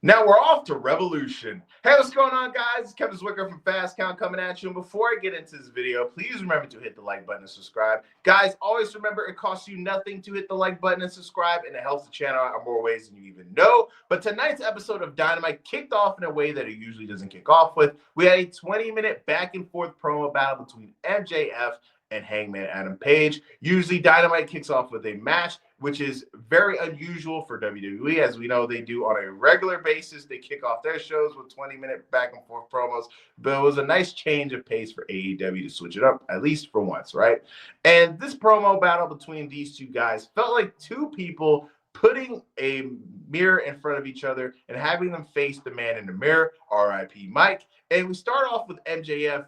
Now we're off to Revolution. Hey, what's going on, guys? It's Kevin Zwicker from Fast Count coming at you. And before I get into this video, please remember to hit the like button and subscribe. Guys, always remember it costs you nothing to hit the like button and subscribe, and it helps the channel out in more ways than you even know. But tonight's episode of Dynamite kicked off in a way that it usually doesn't kick off with. We had a 20-minute back and forth promo battle between MJF and Hangman Adam Page. Usually Dynamite kicks off with a match, which is very unusual for WWE. As we know, they do on a regular basis. They kick off their shows with 20-minute back and forth promos, but it was a nice change of pace for AEW to switch it up, at least for once, right? And this promo battle between these two guys felt like two people putting a mirror in front of each other and having them face the man in the mirror, R.I.P. Mike. And we start off with MJF,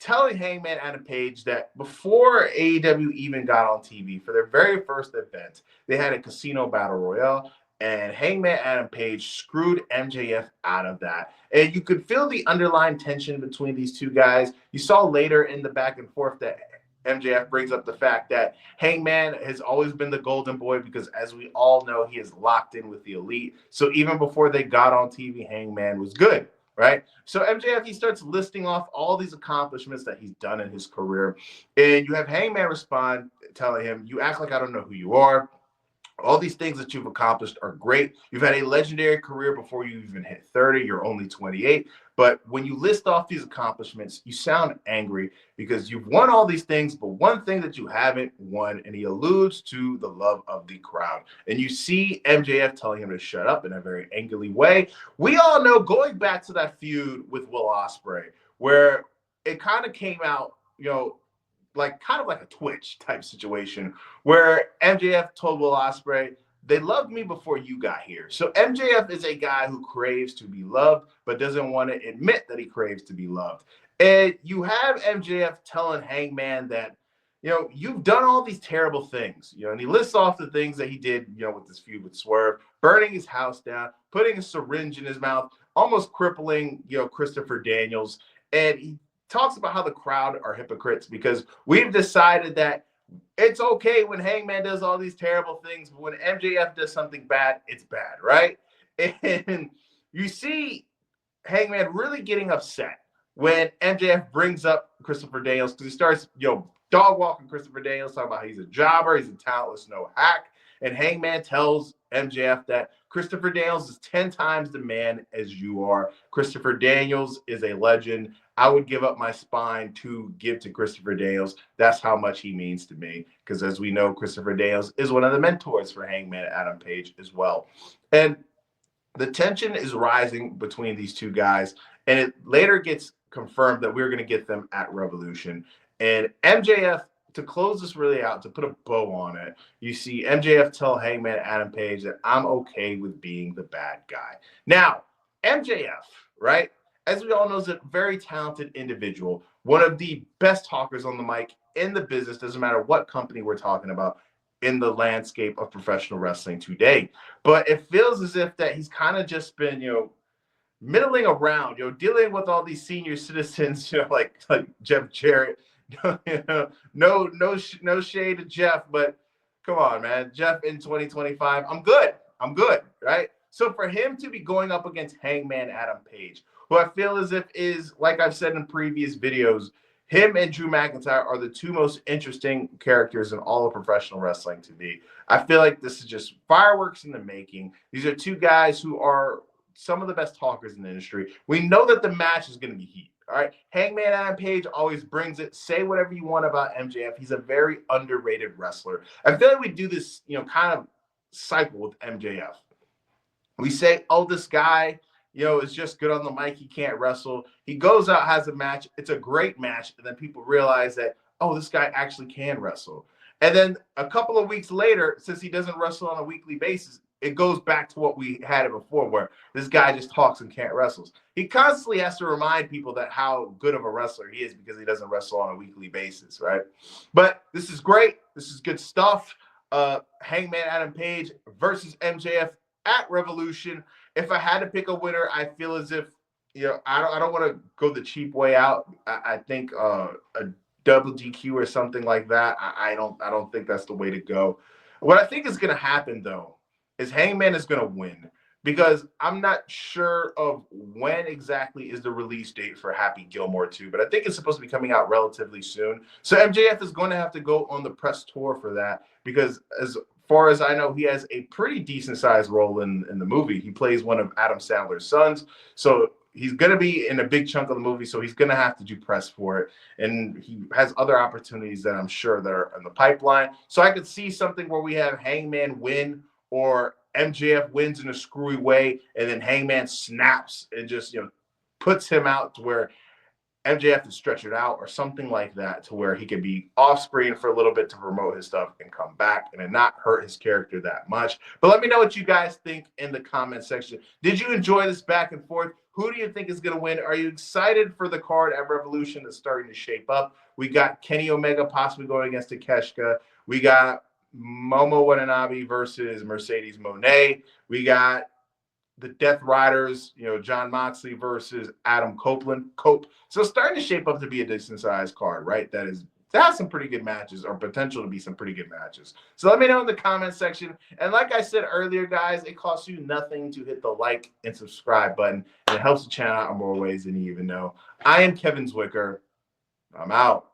telling Hangman Adam Page that before AEW even got on TV for their very first event, they had a casino battle royale, and Hangman Adam Page screwed MJF out of that. And you could feel the underlying tension between these two guys. You saw later in the back and forth that MJF brings up the fact that Hangman has always been the golden boy because, as we all know, he is locked in with the elite. So even before they got on TV, Hangman was good. Right. So MJF, he starts listing off all these accomplishments that he's done in his career. And you have Hangman respond, telling him, "You act like I don't know who you are. All these things that you've accomplished are great. You've had a legendary career before you even hit 30. You're only 28. But when you list off these accomplishments, you sound angry because you've won all these things, but one thing that you haven't won," and he alludes to the love of the crowd. And you see MJF telling him to shut up in a very angrily way. We all know, going back to that feud with Will Ospreay, where it kind of came out, like kind of like a Twitch type situation where MJF told Will Ospreay, "They loved me before you got here." So MJF is a guy who craves to be loved, but doesn't want to admit that he craves to be loved. And you have MJF telling Hangman that, you've done all these terrible things, and he lists off the things that he did, with this feud with Swerve, burning his house down, putting a syringe in his mouth, almost crippling, Christopher Daniels. And he talks about how the crowd are hypocrites because we've decided that it's okay when Hangman does all these terrible things, but when MJF does something bad, it's bad, right? And you see Hangman really getting upset when MJF brings up Christopher Daniels because he starts, dog walking Christopher Daniels, talking about how he's a jobber, he's a talentless no hack. And Hangman tells MJF that Christopher Daniels is 10 times the man as you are. Christopher Daniels is a legend. I would give up my spine to give to Christopher Daniels. That's how much he means to me. Because as we know, Christopher Daniels is one of the mentors for Hangman Adam Page as well. And the tension is rising between these two guys. And it later gets confirmed that we're going to get them at Revolution. And MJF, to close this really out, to put a bow on it, you see MJF tell Hangman Adam Page that I'm okay with being the bad guy. Now, MJF, right, as we all know, is a very talented individual, one of the best talkers on the mic in the business, doesn't matter what company we're talking about in the landscape of professional wrestling today. But it feels as if that he's kind of just been, middling around, dealing with all these senior citizens, like Jeff Jarrett. No shade to Jeff, but come on, man. Jeff in 2025, I'm good, right? So for him to be going up against Hangman Adam Page, who I feel as if is, like I've said in previous videos, him and Drew McIntyre are the two most interesting characters in all of professional wrestling to me. I feel like this is just fireworks in the making. These are two guys who are some of the best talkers in the industry. We know that the match is going to be heat. All right. Hangman Adam Page always brings it. Say whatever you want about MJF. He's a very underrated wrestler. I feel like we do this, kind of cycle with MJF. We say, oh, this guy, is just good on the mic. He can't wrestle. He goes out, has a match. It's a great match. And then people realize that, oh, this guy actually can wrestle. And then a couple of weeks later, since he doesn't wrestle on a weekly basis, it goes back to what we had it before, where this guy just talks and can't wrestle. He constantly has to remind people that how good of a wrestler he is because he doesn't wrestle on a weekly basis, right? But this is great. This is good stuff. Hangman Adam Page versus MJF at Revolution. If I had to pick a winner, I feel as if, I don't want to go the cheap way out. I think a double DQ or something like that. I don't think that's the way to go. What I think is going to happen, though, is Hangman is going to win because I'm not sure of when exactly is the release date for Happy Gilmore 2, but I think it's supposed to be coming out relatively soon. So MJF is going to have to go on the press tour for that, because as far as I know, he has a pretty decent sized role in the movie. He plays one of Adam Sandler's sons. So he's going to be in a big chunk of the movie. So he's going to have to do press for it. And he has other opportunities that I'm sure that are in the pipeline. So I could see something where we have Hangman win, or MJF wins in a screwy way, and then Hangman snaps and just, puts him out to where MJF to stretch it out or something like that, to where he could be off screen for a little bit to promote his stuff and come back and then not hurt his character that much. But let me know what you guys think in the comment section. Did you enjoy this back and forth? Who do you think is going to win? Are you excited for the card at Revolution that's starting to shape up? We got Kenny Omega possibly going against Takeshita. We got Momo Watanabe versus Mercedes Moné. We got the Death Riders, John Moxley versus Adam Cope. So it's starting to shape up to be a decent sized card, right? That has some pretty good matches, or potential to be some pretty good matches. So let me know in the comment section. And like I said earlier, guys, it costs you nothing to hit the like and subscribe button, and it helps the channel out in more ways than you even know. I am Kevin Zwicker. I'm out.